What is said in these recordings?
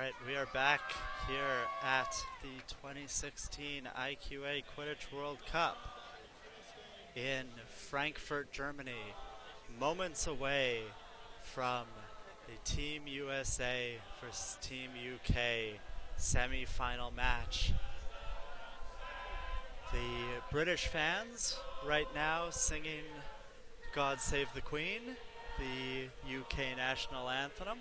right, we are back here at the 2016 IQA Quidditch World Cup in Frankfurt, Germany, moments away from the Team USA versus Team UK semi-final match. The British fans right now singing God Save the Queen, the UK national anthem.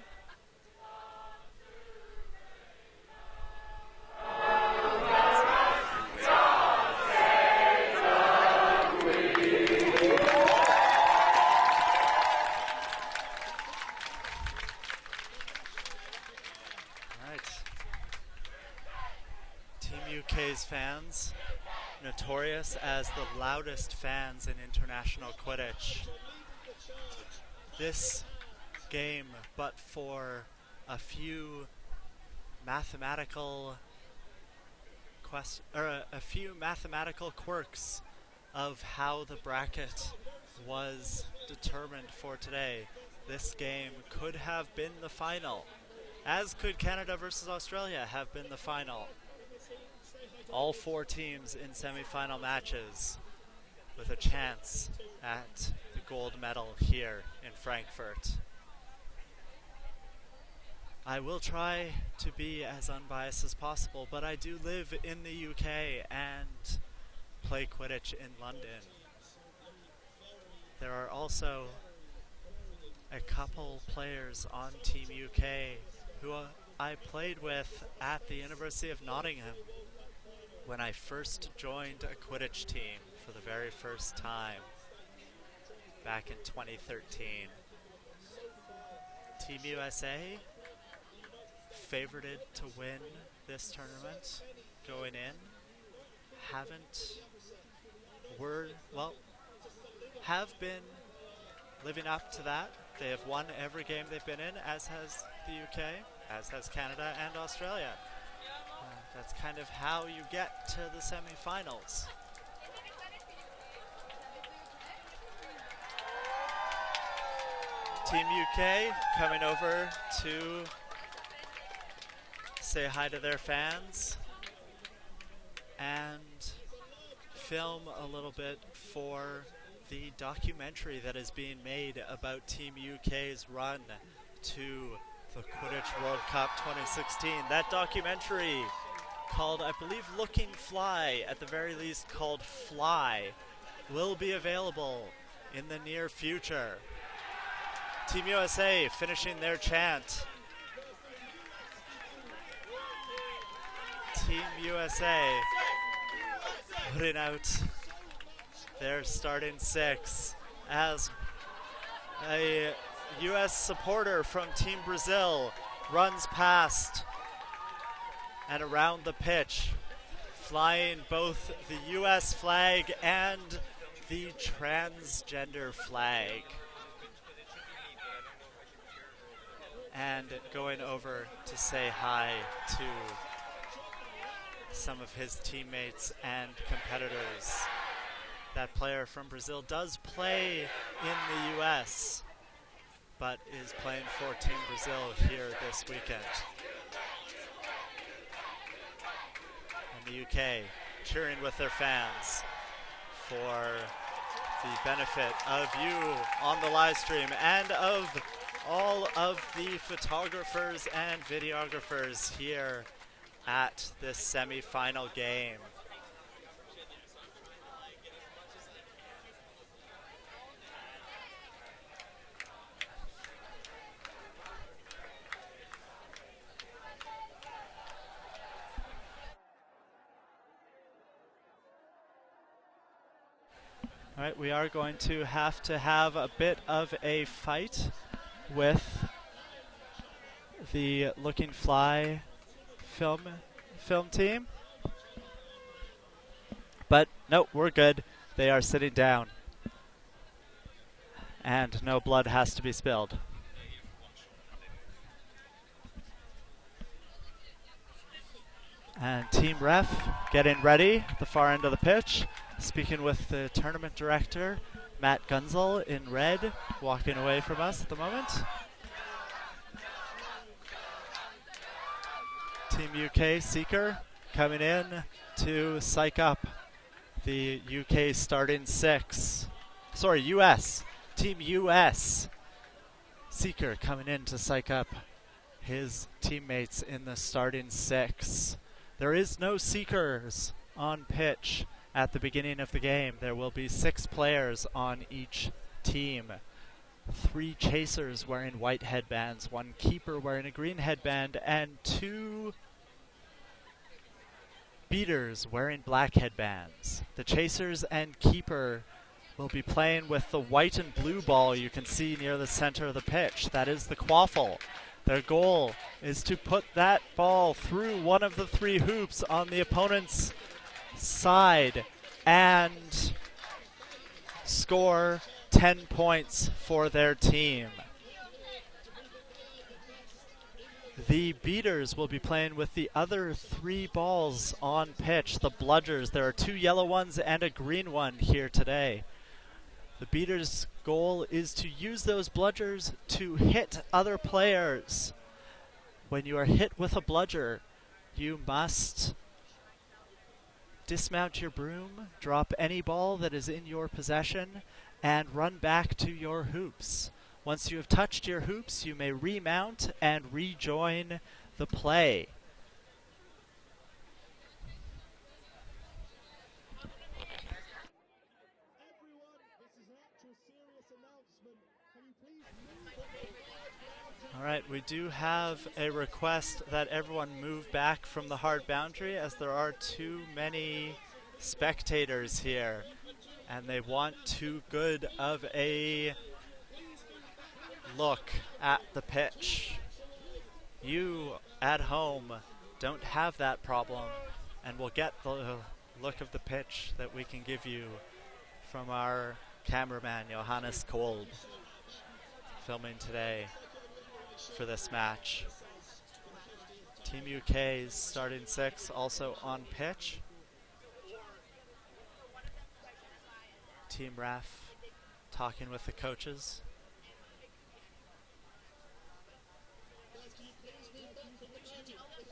UK's fans, notorious as the loudest fans in international Quidditch. This game, but for a few mathematical quirks of how the bracket was determined for today, this game could have been the final, as could Canada versus Australia have been the final. All four teams in semi-final matches with a chance at the gold medal here in Frankfurt. I will try to be as unbiased as possible, but I do live in the UK and play Quidditch in London. There are also a couple players on Team UK who I played with at the University of Nottingham when I first joined a Quidditch team for the very first time back in 2013. Team USA favorited to win this tournament going in. Have been living up to that. They have won every game they've been in, as has the UK, as has Canada and Australia. That's kind of how you get to the semifinals. Team UK coming over to say hi to their fans and film a little bit for the documentary that is being made about Team UK's run to the Quidditch World Cup 2016. That documentary, called, I believe, Looking Fly, at the very least called Fly, will be available in the near future. Team USA finishing their chant. Team USA putting out their starting six as a US supporter from Team Brazil runs past and around the pitch, flying both the US flag and the transgender flag. And going over to say hi to some of his teammates and competitors. That player from Brazil does play in the US, but is playing for Team Brazil here this weekend. And the UK cheering with their fans for the benefit of you on the live stream and of all of the photographers and videographers here at this semi-final game. All right, we are going to have a bit of a fight with the Looking Fly film team. But no, we're good. They are sitting down. And no blood has to be spilled. And Team Ref getting ready at the far end of the pitch. Speaking with the tournament director, Matt Gunzel in red, walking away from us at the moment. Team UK Seeker coming in to psych up the UK starting six. Sorry, US. Team US. Seeker coming in to psych up his teammates in the starting six. There is no Seekers on pitch at the beginning of the game. There will be 6 players on each team. 3 chasers wearing white headbands, 1 keeper wearing a green headband, and 2 beaters wearing black headbands. The chasers and keeper will be playing with the white and blue ball you can see near the center of the pitch. That is the quaffle. Their goal is to put that ball through one of the 3 hoops on the opponent's side and score 10 points for their team. The beaters will be playing with the other 3 balls on pitch, the bludgers. There are 2 yellow ones and a green one here today. The beaters' goal is to use those bludgers to hit other players. When you are hit with a bludger, you must dismount your broom, drop any ball that is in your possession, and run back to your hoops. Once you have touched your hoops, you may remount and rejoin the play. All right, we do have a request that everyone move back from the hard boundary as there are too many spectators here and they want too good of a look at the pitch. You at home don't have that problem and will get the look of the pitch that we can give you from our cameraman Johannes Kolb filming today for this match. Team UK's starting 6 also on pitch. Team ref talking with the coaches.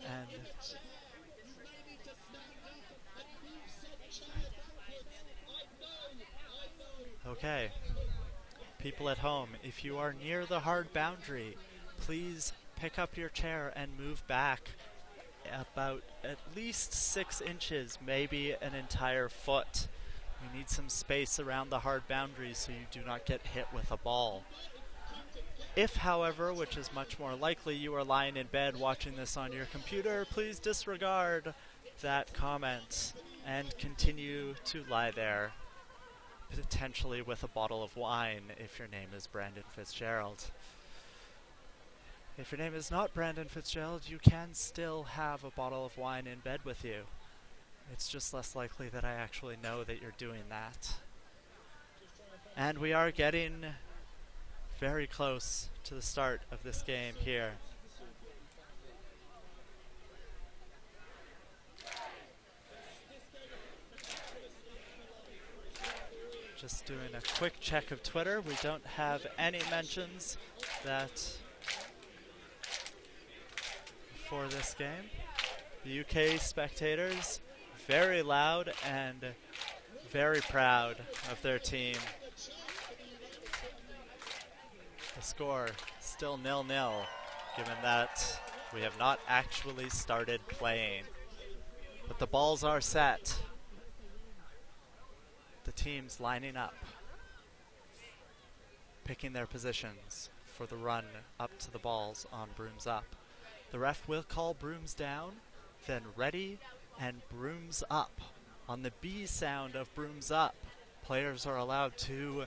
And okay, people at home, if you are near the hard boundary, please pick up your chair and move back about at least 6 inches, maybe an entire foot. You need some space around the hard boundary so you do not get hit with a ball. If, however, which is much more likely, you are lying in bed watching this on your computer, please disregard that comment and continue to lie there, potentially with a bottle of wine if your name is Brandon Fitzgerald. If your name is not Brandon Fitzgerald, you can still have a bottle of wine in bed with you. It's just less likely that I actually know that you're doing that. And we are getting very close to the start of this game here. Just doing a quick check of Twitter. We don't have any mentions that for this game. The UK spectators very loud and very proud of their team. The score still 0-0, given that we have not actually started playing. But the balls are set. The teams lining up, picking their positions for the run up to the balls on brooms up. The ref will call brooms down, then ready and brooms up. On the B sound of brooms up, players are allowed to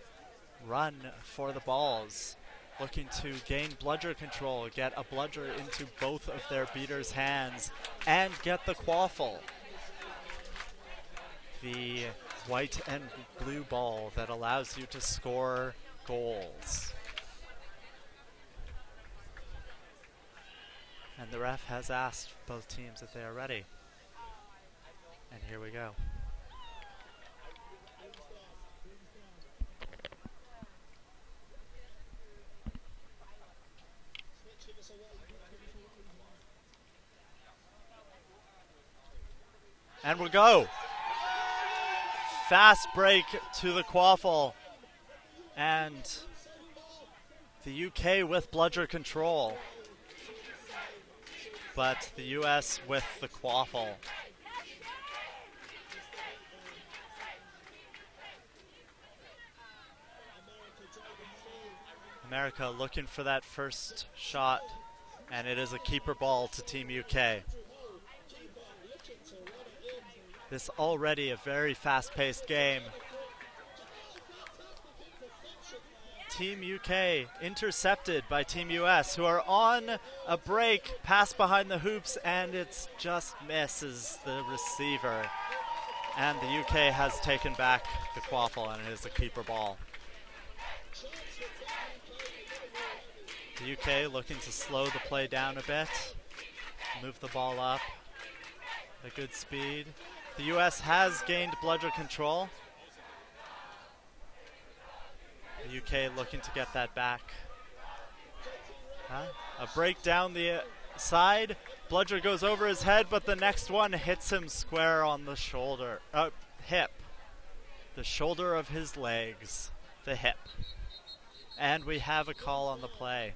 run for the balls, looking to gain bludger control, get a bludger into both of their beaters' hands, and get the quaffle. The white and blue ball that allows you to score goals. And the ref has asked both teams if they are ready. And here we go. And we'll go. Fast break to the quaffle. And the UK with bludger control. But the US with the quaffle. America looking for that first shot, and it is a keeper ball to Team UK. This already a very fast-paced game. Team UK intercepted by Team US, who are on a break, pass behind the hoops, and it just misses the receiver. And the UK has taken back the quaffle, and it is a keeper ball. The UK looking to slow the play down a bit, move the ball up at a good speed. The US has gained bludger control. The UK looking to get that back. A break down the side. Bludger goes over his head, but the next one hits him square on the shoulder, hip. The shoulder of his legs, the hip. And we have a call on the play.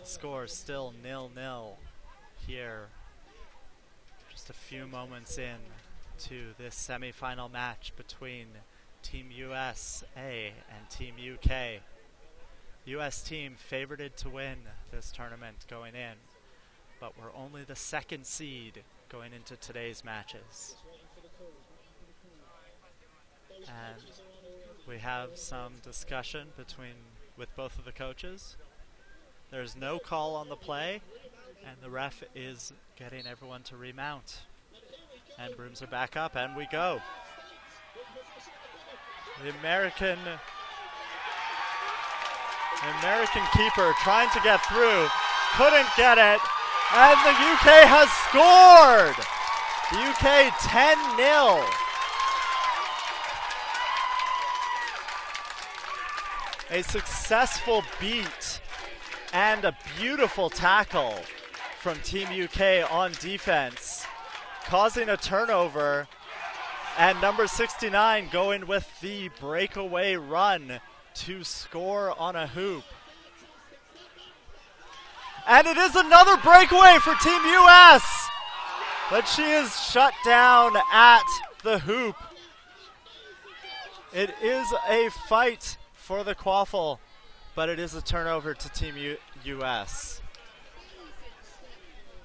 Score still 0-0 here. Just a few moments in to this semifinal match between Team USA and Team UK. US team favorited to win this tournament going in, but we're only the second seed going into today's matches. And we have some discussion with both of the coaches. There's no call on the play, and the ref is getting everyone to remount. And brooms are back up, and we go. The American keeper trying to get through, couldn't get it, and the UK has scored! The UK 10-0. A successful beat and a beautiful tackle from Team UK on defense, causing a turnover, and number 69 going with the breakaway run to score on a hoop. And it is another breakaway for Team US, but she is shut down at the hoop. It is a fight for the quaffle, but it is a turnover to Team US.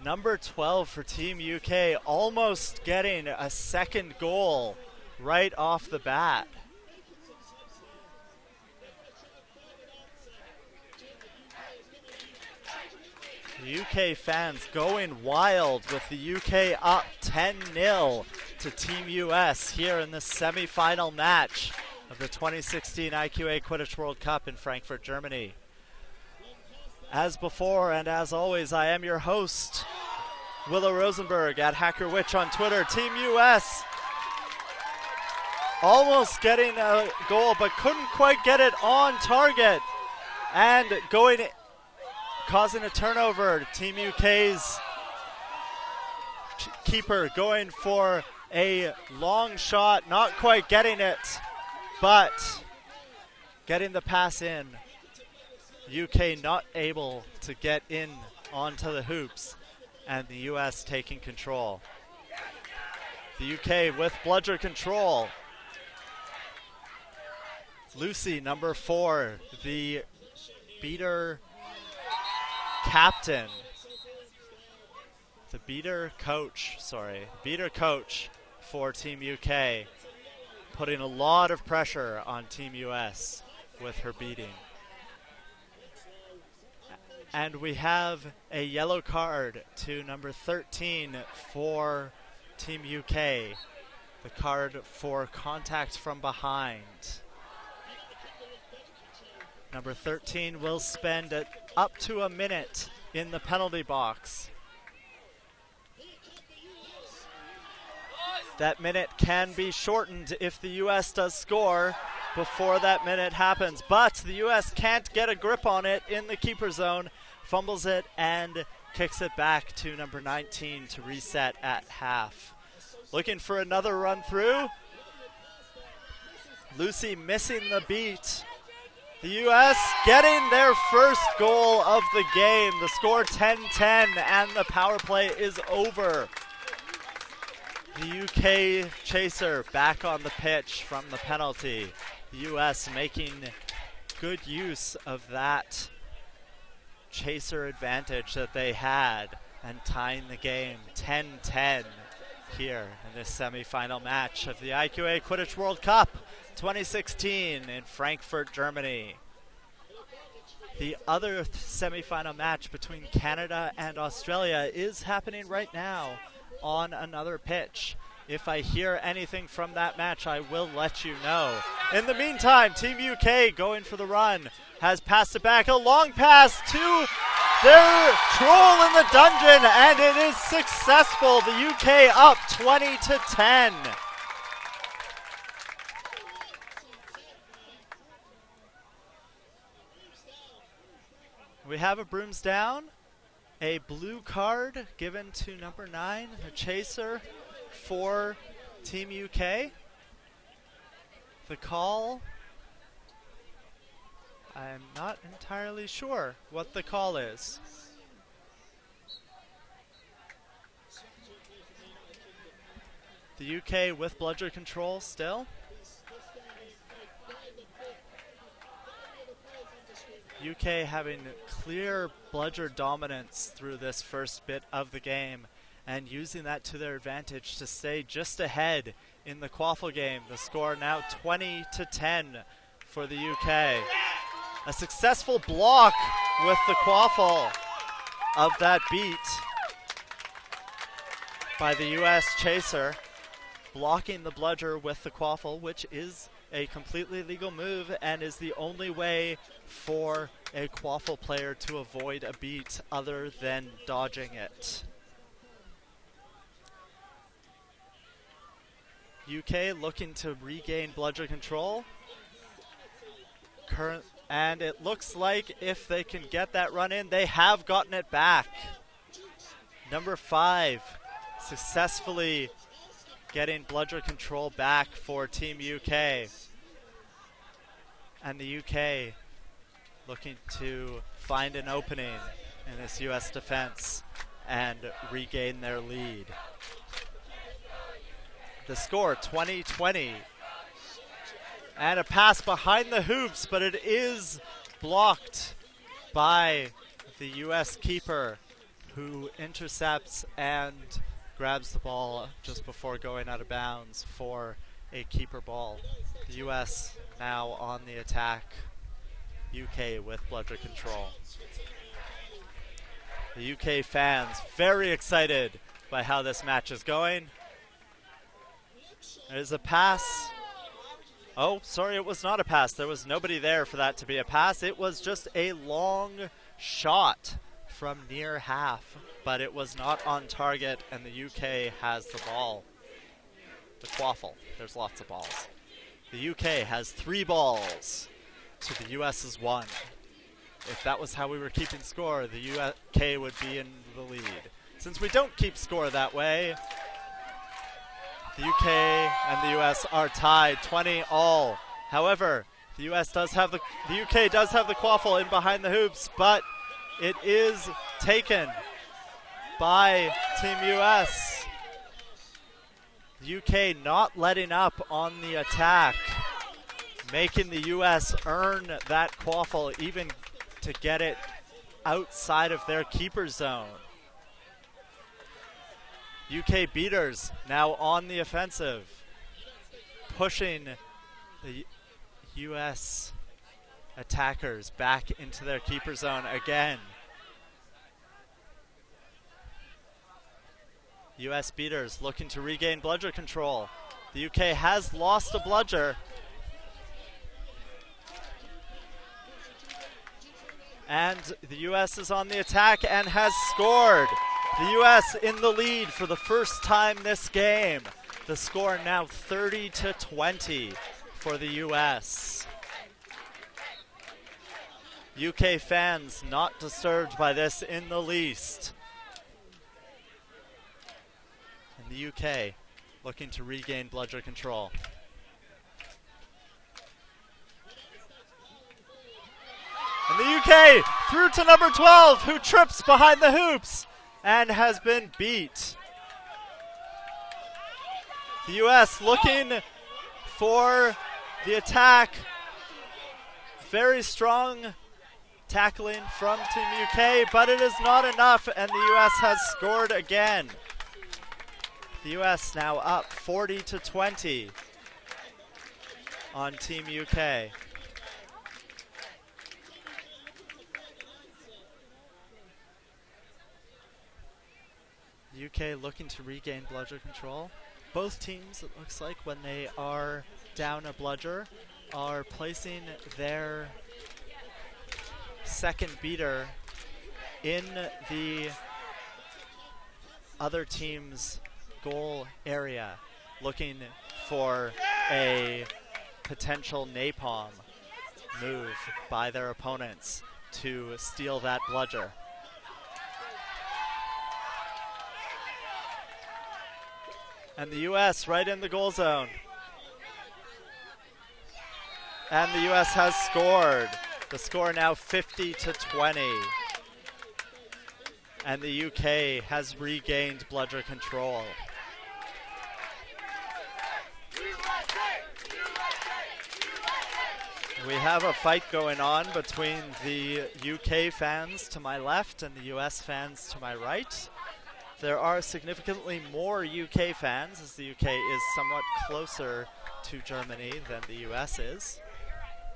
Number 12 for Team UK, almost getting a second goal right off the bat. The UK fans going wild with the UK up 10-0 to Team US here in the semifinal match of the 2016 IQA Quidditch World Cup in Frankfurt, Germany. As before and as always, I am your host, Willow Rosenberg at HackerWitch on Twitter. Team US almost getting a goal, but couldn't quite get it on target. And causing a turnover. Team UK's keeper going for a long shot, not quite getting it, but getting the pass in. UK not able to get in onto the hoops, and the US taking control. The UK with bludger control. Lucy, number 4, the beater captain. The beater coach for Team UK, putting a lot of pressure on Team US with her beating. And we have a yellow card to number 13 for Team UK. The card for contact from behind. Number 13 will spend up to a minute in the penalty box. That minute can be shortened if the US does score before that minute happens, but the US can't get a grip on it in the keeper zone. fumbles it and kicks it back to number 19 to reset at half. Looking for another run through. Lucy missing the beat. The U.S. getting their first goal of the game. The score 10-10 and the power play is over. The U.K. chaser back on the pitch from the penalty. The U.S. making good use of that chaser advantage that they had and tying the game 10-10 here in this semifinal match of the IQA Quidditch World Cup 2016 in Frankfurt, Germany. The other semifinal match between Canada and Australia is happening right now on another pitch. If I hear anything from that match, I will let you know. In the meantime, Team UK going for the run has passed it back. A long pass to their troll in the dungeon, and it is successful. The UK up 20-10. We have a brooms down, a blue card given to number 9, a chaser for Team UK. The call, I'm not entirely sure what the call is. The UK with bludger control still. UK having clear bludger dominance through this first bit of the game and using that to their advantage to stay just ahead in the quaffle game. The score now 20-10 for the UK. A successful block with the quaffle of that beat by the US chaser, blocking the bludger with the quaffle, which is a completely legal move and is the only way for a quaffle player to avoid a beat other than dodging it. UK looking to regain bludger control. And it looks like if they can get that run in, they have gotten it back. Number 5 successfully getting bludger control back for Team UK. And the UK looking to find an opening in this US defense and regain their lead. The score 20-20. And a pass behind the hoops, but it is blocked by the US keeper, who intercepts and grabs the ball just before going out of bounds for a keeper ball. The US now on the attack. UK with bludger control. The UK fans very excited by how this match is going. There's a pass. Oh, sorry, it was not a pass. There was nobody there for that to be a pass. It was just a long shot from near half, but it was not on target, and the UK has the ball. The quaffle. There's lots of balls. The UK has 3 balls to the US's 1. If that was how we were keeping score, the UK would be in the lead. Since we don't keep score that way, the UK and the US are tied 20-all. However, the UK does have the quaffle in behind the hoops, but it is taken by Team US. The UK not letting up on the attack, making the US earn that quaffle even to get it outside of their keeper zone. UK beaters now on the offensive, pushing the US attackers back into their keeper zone again. US beaters looking to regain bludger control. The UK has lost a bludger. And the US is on the attack and has scored. The US in the lead for the first time this game. The score now 30-20 for the US. UK fans not disturbed by this in the least. And the UK looking to regain bludger control. And the UK through to number 12, who trips behind the hoops and has been beat. The US looking for the attack. Very strong tackling from Team UK, but it is not enough, and the US has scored again. The US now up 40-20 on Team UK. UK looking to regain bludger control. Both teams, it looks like, when they are down a bludger, are placing their second beater in the other team's goal area, looking for a potential napalm move by their opponents to steal that bludger. And the US right in the goal zone. And the US has scored. The score now 50-20. And the UK has regained bludger control. We have a fight going on between the UK fans to my left and the US fans to my right. There are significantly more UK fans, as the UK is somewhat closer to Germany than the US is.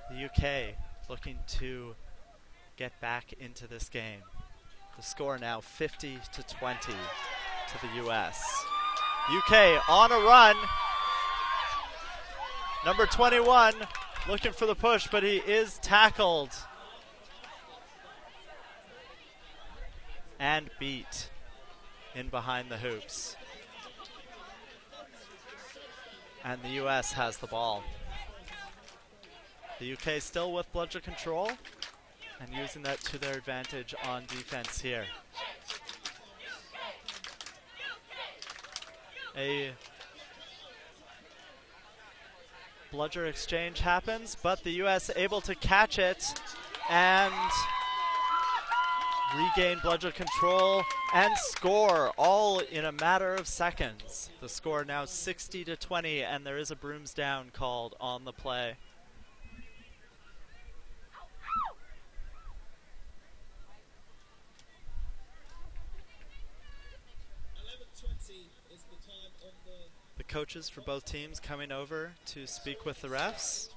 The UK looking to get back into this game. The score now 50-20 to the US. UK on a run. Number 21 looking for the push, but he is tackled and beat in behind the hoops. And the US has the ball. The UK still with bludger control and using that to their advantage on defense here. A bludger exchange happens, but the US able to catch it and regain bludger control and score all in a matter of seconds. The score now 60-20, and there is a brooms down called on the play. The coaches for both teams coming over to speak with the refs.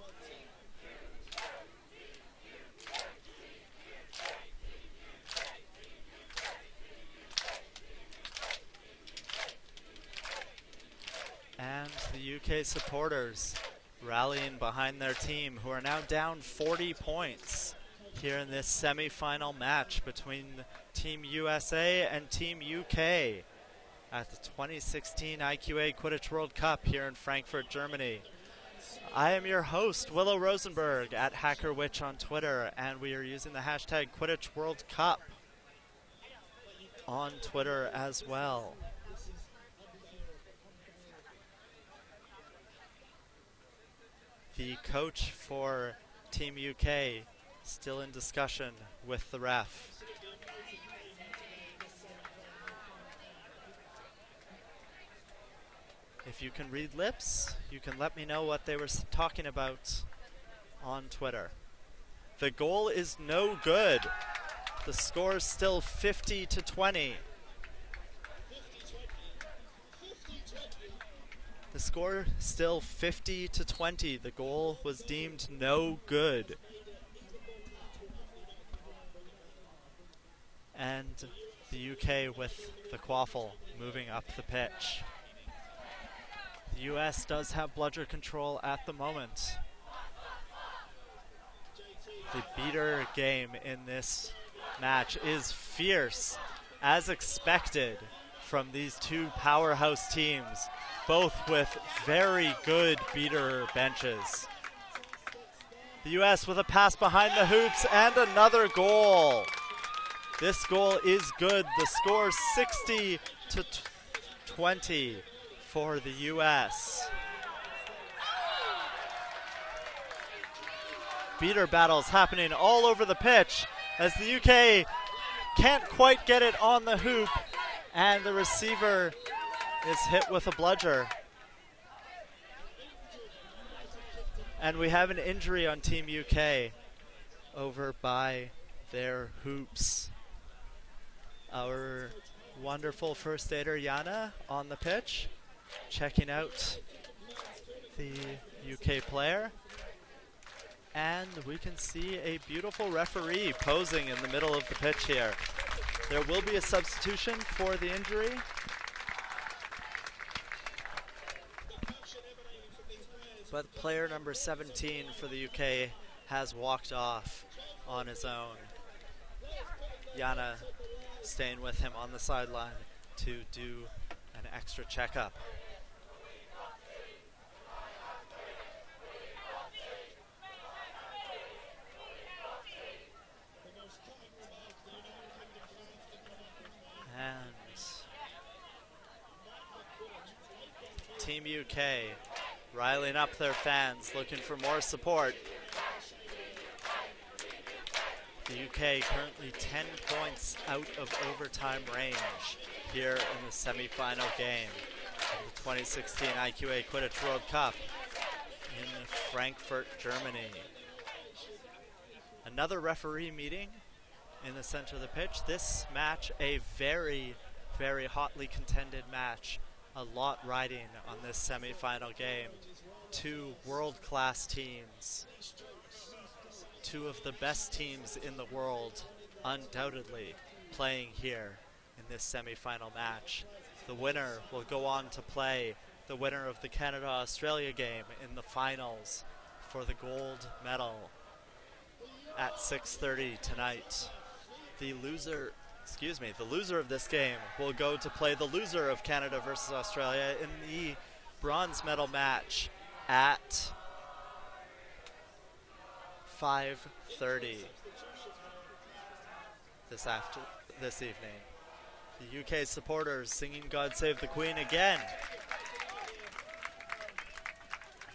And the UK supporters rallying behind their team, who are now down 40 points here in this semi-final match between Team USA and Team UK at the 2016 IQA Quidditch World Cup here in Frankfurt, Germany. I am your host, Willow Rosenberg, at HackerWitch on Twitter, and we are using the hashtag Quidditch World Cup on Twitter as well. The coach for Team UK still in discussion with the ref. If you can read lips, you can let me know what they were talking about on Twitter. The goal is no good. The score is still 50-20. The score still 50-20. The goal was deemed no good. And the UK with the quaffle moving up the pitch. The US does have bludger control at the moment. The beater game in this match is fierce, as expected from these two powerhouse teams, both with very good beater benches. The U.S. with a pass behind the hoops and another goal. This goal is good. The score 60 to 20 for the U.S. Beater battles happening all over the pitch as the UK can't quite get it on the hoop, and the receiver is hit with a bludger. And we have an injury on Team UK over by their hoops. Our wonderful first aider Yana on the pitch, checking out the UK player. And we can see a beautiful referee posing in the middle of the pitch here. There will be a substitution for the injury. But player number 17 for the UK has walked off on his own. Yana staying with him on the sideline to do an extra checkup. And Team UK riling up their fans, looking for more support. The UK currently 10 points out of overtime range here in the semi-final game of the 2016 IQA Quidditch World Cup in Frankfurt, Germany. Another referee meeting in the center of the pitch. This match a very, very hotly contended match. A lot riding on this semi-final game. Two world-class teams. Two of the best teams in the world, undoubtedly, playing here in this semi-final match. The winner will go on to play the winner of the Canada-Australia game in the finals for the gold medal at 6:30 tonight. The loser of this game will go to play the loser of Canada versus Australia in the bronze medal match at 5:30 this evening. The UK supporters singing God Save the Queen again.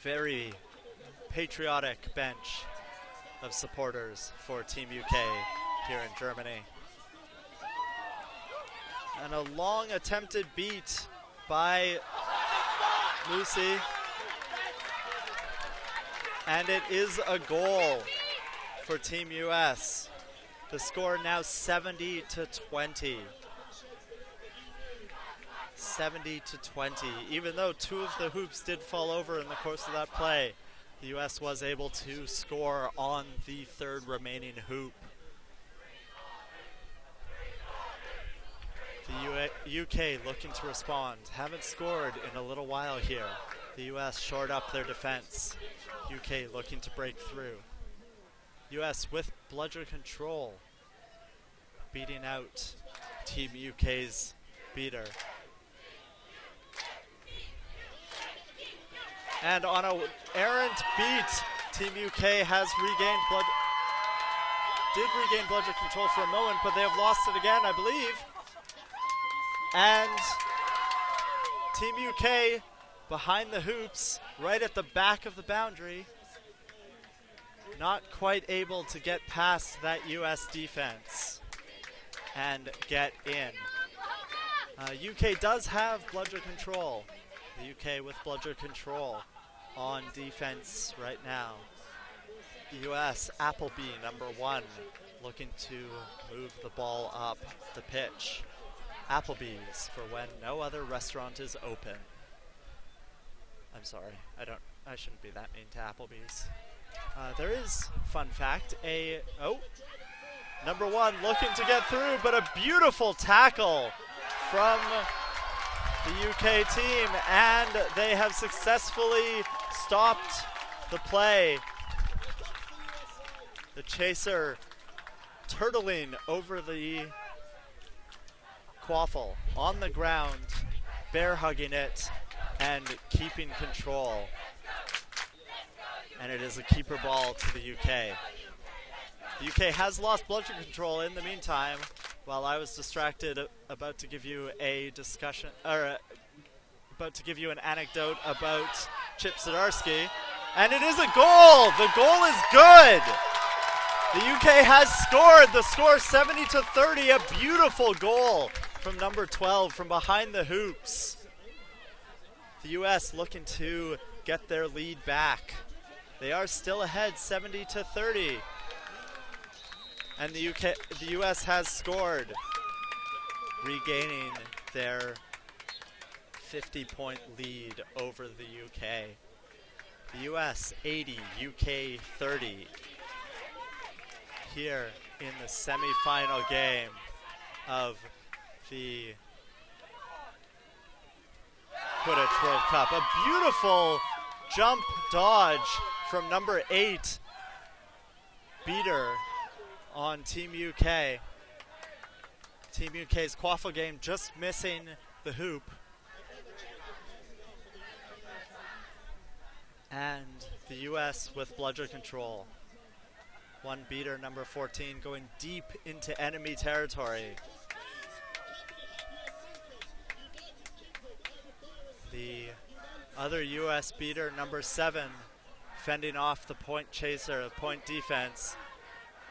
Very patriotic bench of supporters for Team UK here in Germany. And a long attempted beat by Lucy. And it is a goal for Team US. The score now 70 to 20. 70 to 20. Even though two of the hoops did fall over in the course of that play, the US was able to score on the third remaining hoop. The UK looking to respond. Haven't scored in a little while here. The US shored up their defense. UK looking to break through. US with bludger control, beating out Team UK's beater. And on an errant beat, Team UK has did regain bludger control for a moment, but they have lost it again, I believe. And Team UK behind the hoops, right at the back of the boundary, not quite able to get past that US defense and get in. UK does have bludger control. The UK with bludger control on defense right now. The US, Appleby, number 1, looking to move the ball up the pitch. Applebee's for when no other restaurant is open. I'm sorry, I shouldn't be that mean to Applebee's. There is, fun fact, number 1 looking to get through, but a beautiful tackle from the UK team, and they have successfully stopped the play. The chaser turtling over the quaffle on the ground, bear hugging it and keeping control. and it is a keeper ball to the UK. The UK has lost bludgeon control in the meantime, while I was distracted about to give you a discussion, or about to give you an anecdote about Chip Zdarsky, and it is a goal! The goal is good! The UK has scored. The score 70-30, a beautiful goal from number 12 from behind the hoops. The US looking to get their lead back. They are still ahead 70-30. And the US has scored, regaining their 50-point lead over the UK. The US 80, UK 30. Here in the semifinal game of the Quidditch World Cup. A beautiful jump dodge from number 8, Beater, on Team UK. Team UK's quaffle game just missing the hoop. And the US with bludger control. One Beater, number 14, going deep into enemy territory. The other US Beater, number 7, fending off the point chaser, point defense.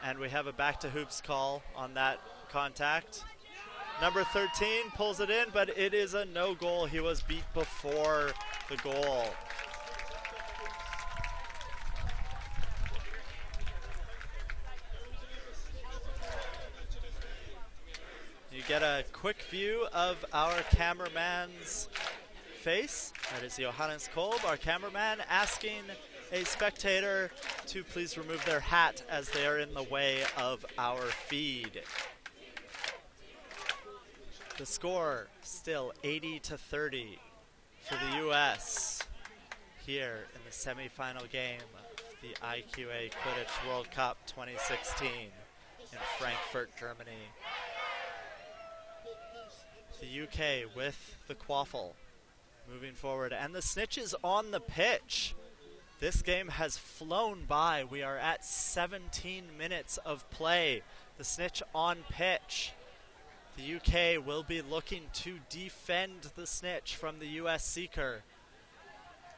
And we have a back to hoops call on that contact. Number 13 pulls it in, but it is a no goal. He was beat before the goal. You get a quick view of our cameraman's face. That is Johannes Kolb, our cameraman, asking a spectator to please remove their hat as they are in the way of our feed. The score still 80-30 for the US here in the semifinal game of the IQA Quidditch World Cup 2016 in Frankfurt, Germany. The UK with the quaffle moving forward, and the snitches on the pitch. This game has flown by. We are at 17 minutes of play. The snitch on pitch. The UK will be looking to defend the snitch from the US seeker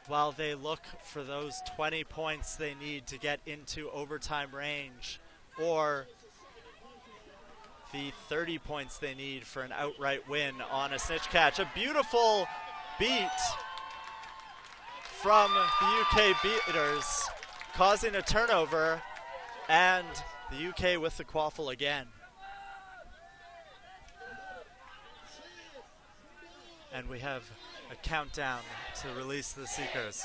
while they look for those 20 points they need to get into overtime range, or the 30 points they need for an outright win on a snitch catch. A beautiful beat from the UK Beaters, causing a turnover, and the UK with the quaffle again. And we have a countdown to release the seekers.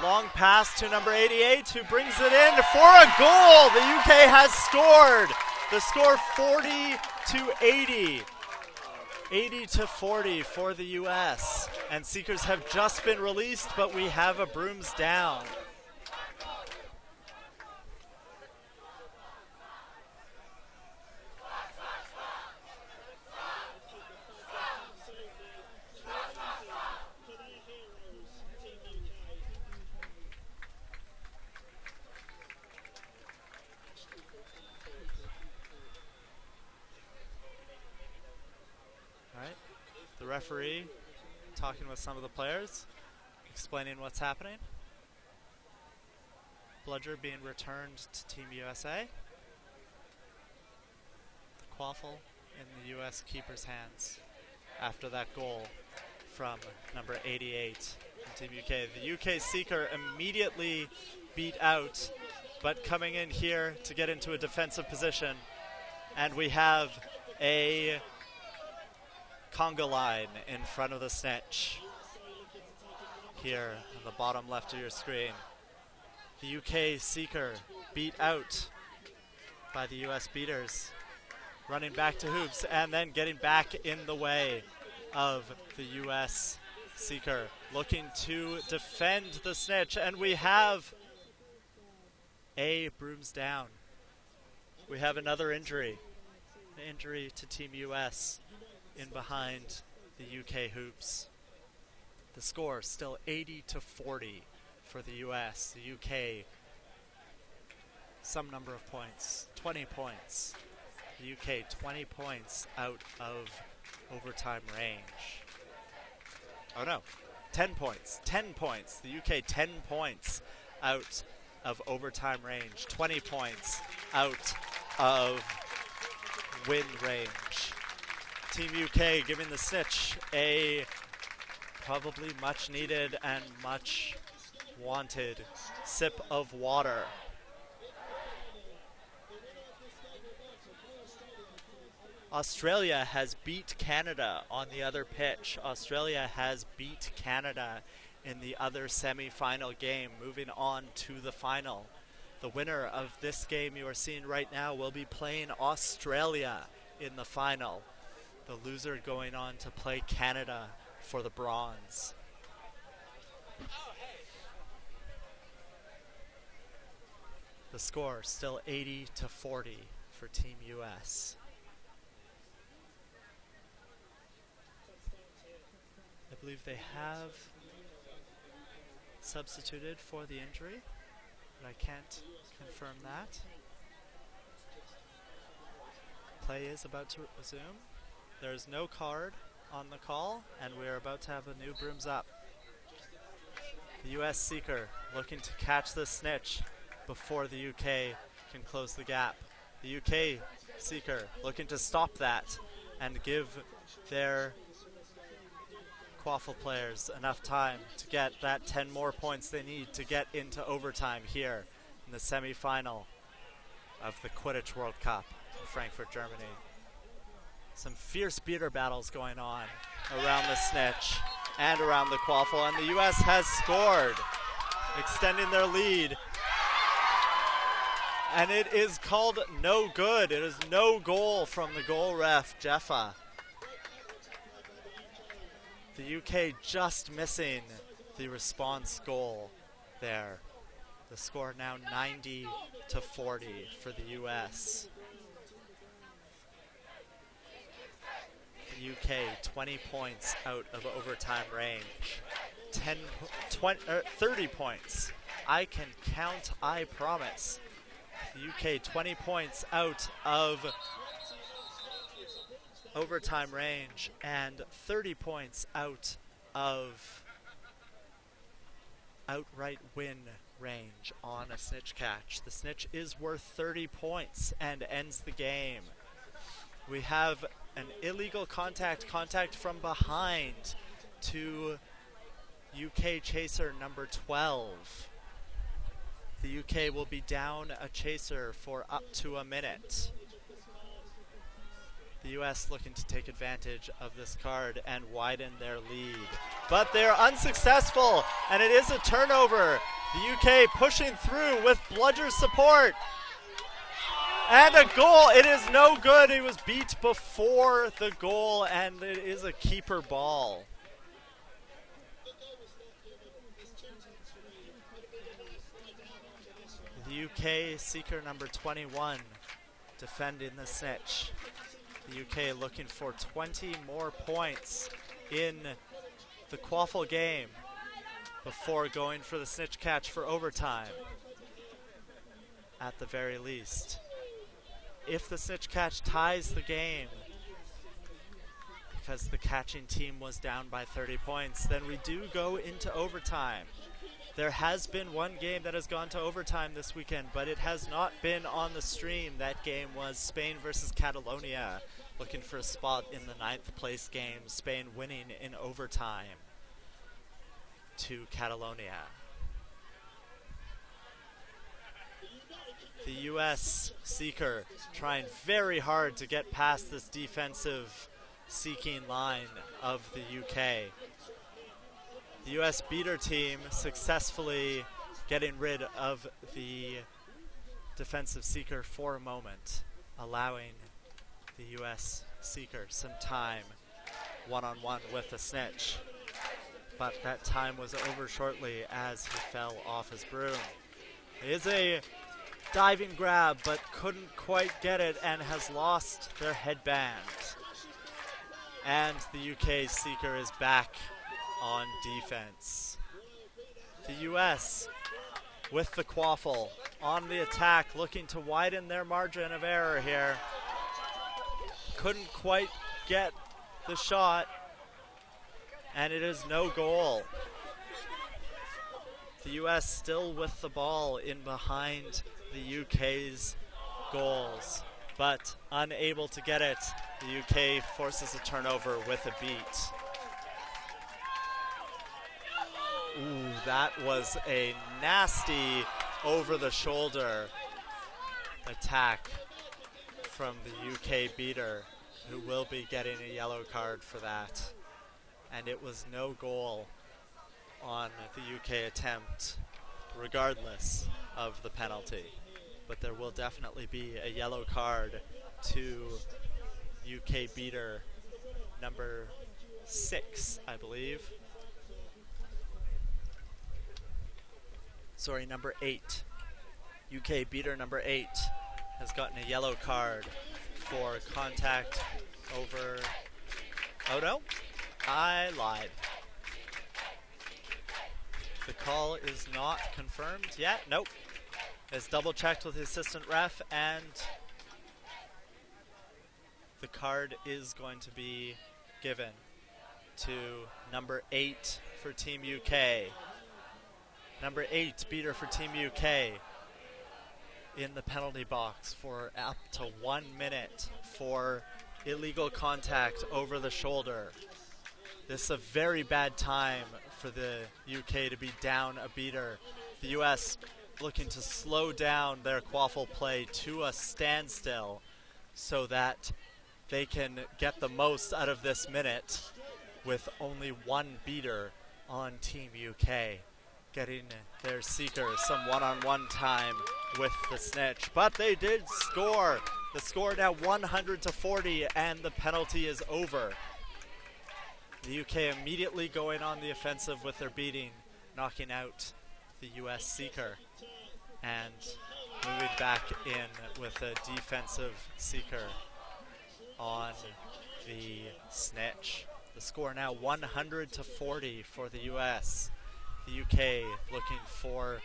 Long pass to number 88, who brings it in for a goal. The UK has scored. The score 40-80. 80-40 for the US. And seekers have just been released, but we have a brooms down. The referee talking with some of the players, explaining what's happening. Bludger being returned to Team USA. The quaffle in the US keeper's hands after that goal from number 88 in Team UK. The UK seeker immediately beat out, but coming in here to get into a defensive position. And we have a conga line in front of the snitch here on the bottom left of your screen. The UK seeker beat out by the US beaters, running back to hoops and then getting back in the way of the US seeker, looking to defend the snitch, and we have a brooms down. We have another injury, an injury to Team US in behind the UK hoops. The score still 80-40 for the US. The UK some number of points. 20 points. The UK 20 points out of overtime range. Oh no, 10 points. 10 points. The UK 10 points out of overtime range. 20 points out of win range. Team UK giving the Snitch a probably much needed and much wanted sip of water. Australia has beat Canada on the other pitch. Australia has beat Canada in the other semi-final game, moving on to the final. The winner of this game you are seeing right now will be playing Australia in the final. The loser going on to play Canada for the bronze. The score still 80-40 for Team US. I believe they have substituted for the injury, but I can't confirm that. Play is about to resume. There is no card on the call, and we are about to have a new brooms up. The US Seeker looking to catch the Snitch before the UK can close the gap. The UK Seeker looking to stop that and give their Quaffle players enough time to get that 10 more points they need to get into overtime here in the semi-final of the Quidditch World Cup in Frankfurt, Germany. Some fierce beater battles going on around the Snitch and around the Quaffle, and the US has scored, extending their lead. And it is called no good. It is no goal from the goal ref, Jeffa. The UK just missing the response goal there. The score now 90-40 for the US. The UK 20 points out of overtime range. 30 points. I can count, I promise. The UK 20 points out of overtime range and 30 points out of outright win range on a Snitch catch. The Snitch is worth 30 points and ends the game. We have an illegal contact from behind to UK chaser number 12. The UK will be down a chaser for up to a minute. The US looking to take advantage of this card and widen their lead. But they're unsuccessful, and it is a turnover. The UK pushing through with Bludger's support. And a goal. It is no good. It was beat before the goal, and it is a keeper ball. The UK Seeker number 21 defending the Snitch. The UK looking for 20 more points in the Quaffle game before going for the Snitch catch for overtime, at the very least. If the Snitch catch ties the game, because the catching team was down by 30 points, then we do go into overtime. There has been one game that has gone to overtime this weekend, but it has not been on the stream. That game was Spain versus Catalonia, looking for a spot in the 9th place game. Spain winning in overtime to Catalonia. The US Seeker trying very hard to get past this defensive seeking line of the UK. The US beater team successfully getting rid of the defensive Seeker for a moment, allowing the US Seeker some time one-on-one with the Snitch. But that time was over shortly as he fell off his broom. It is a diving grab, but couldn't quite get it and has lost their headband. And the UK Seeker is back on defense. The US with the quaffle on the attack, looking to widen their margin of error here. Couldn't quite get the shot, and it is no goal. The US still with the ball in behind the UK's goals, but unable to get it. The UK forces a turnover with a beat. Ooh, that was a nasty over-the-shoulder attack from the UK beater, who will be getting a yellow card for that. And it was no goal on the UK attempt, regardless of the penalty. But there will definitely be a yellow card to UK beater number 6, I believe. Sorry, number 8. UK beater number 8 has gotten a yellow card for contact over... Oh no, I lied. The call is not confirmed yet. Nope. It's double checked with the assistant ref, and the card is going to be given to number 8 for Team UK. Number 8, beater for Team UK, in the penalty box for up to 1 minute for illegal contact over the shoulder. This is a very bad time for the UK to be down a beater. The US looking to slow down their quaffle play to a standstill so that they can get the most out of this minute with only 1 beater on Team UK, getting their seeker some one-on-one time with the snitch. But they did score. The score now 100-40, and the penalty is over. The UK immediately going on the offensive with their beating, knocking out the US seeker, and moving back in with a defensive seeker on the snitch. The score now 100-40 for the US. The UK looking for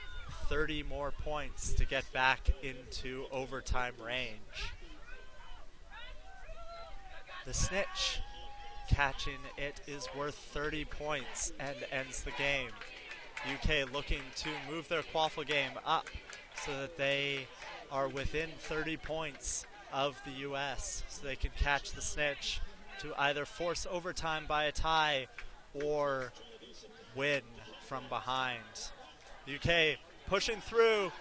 30 more points to get back into overtime range. The snitch catching it is worth 30 points and ends the game. UK looking to move their quaffle game up so that they are within 30 points of the US, so they can catch the snitch to either force overtime by a tie or win from behind. UK pushing through.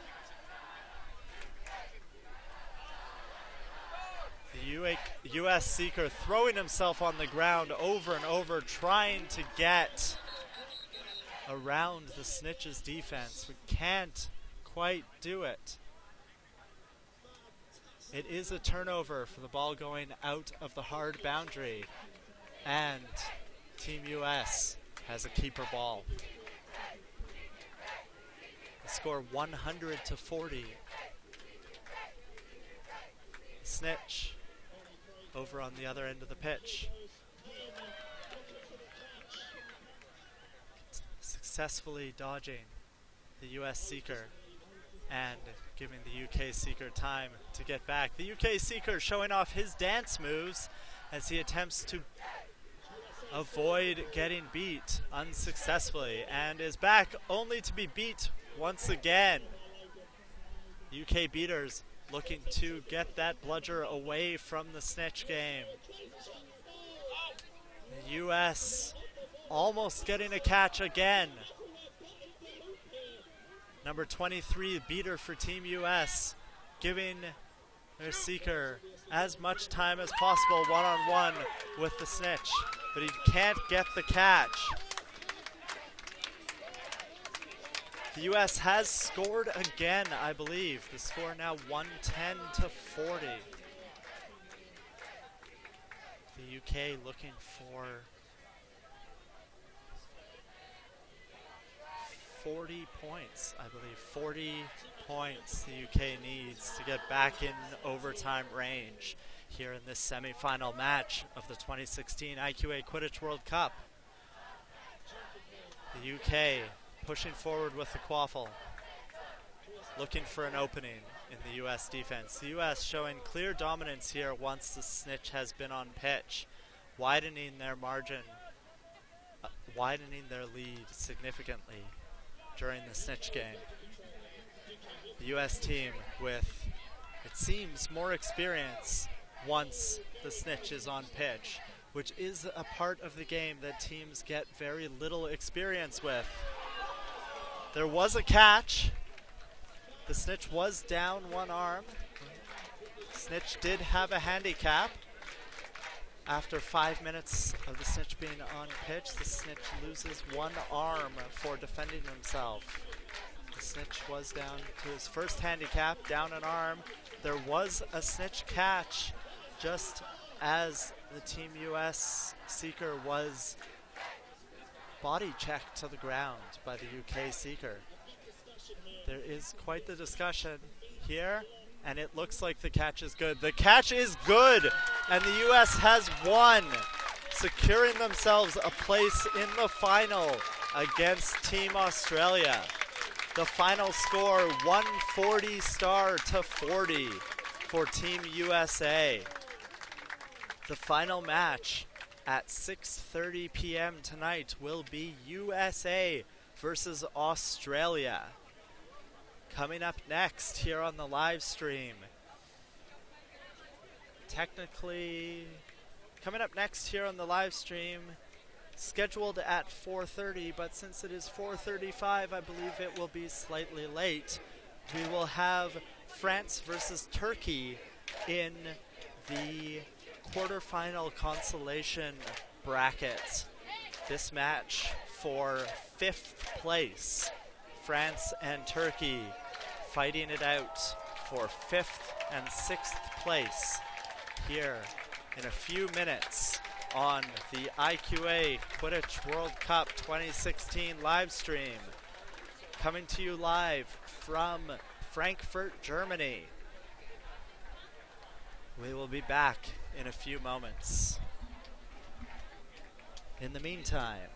The US seeker throwing himself on the ground over and over, trying to get around the snitch's defense, but can't quite do it. It is a turnover for the ball going out of the hard boundary, and Team US has a keeper ball. The score 100-40. Snitch over on the other end of the pitch, successfully dodging the US seeker and giving the UK seeker time to get back. The UK seeker showing off his dance moves as he attempts to avoid getting beat unsuccessfully, and is back only to be beat once again. UK beaters looking to get that bludger away from the snitch game. The US almost getting a catch again. Number 23 beater for Team US, giving their seeker as much time as possible one-on-one with the snitch, but he can't get the catch. The US has scored again, I believe. The score now 110-40. The UK looking for 40 points, I believe. 40 points the UK needs to get back in overtime range here in this semifinal match of the 2016 IQA Quidditch World Cup. The UK pushing forward with the quaffle. looking for an opening in the U.S. defense. The U.S. showing clear dominance here once the snitch has been on pitch, widening their margin, widening their lead significantly during the snitch game. The U.S. team with, it seems, more experience once the snitch is on pitch, which is a part of the game that teams get very little experience with. There was a catch. The snitch was down one arm. Snitch did have a handicap. After 5 minutes of the snitch being on pitch, the snitch loses one arm for defending himself. The snitch was down to his first handicap, down an arm. There was a snitch catch just as the Team US seeker was body checked to the ground by the UK seeker. There is quite the discussion here, and it looks like the catch is good. The catch is good, and the US has won, securing themselves a place in the final against Team Australia. The final score, 140-40 for Team USA. The final match at 6:30 p.m. tonight will be USA versus Australia. Coming up next here on the live stream. Coming up next here on the live stream, scheduled at 4:30, but since it is 4:35, I believe it will be slightly late. We will have France versus Turkey in the quarterfinal consolation bracket. This match for 5th place. France and Turkey fighting it out for 5th and 6th place here in a few minutes on the IQA Quidditch World Cup 2016 live stream. Coming to you live from Frankfurt, Germany. We will be back in a few moments. In the meantime,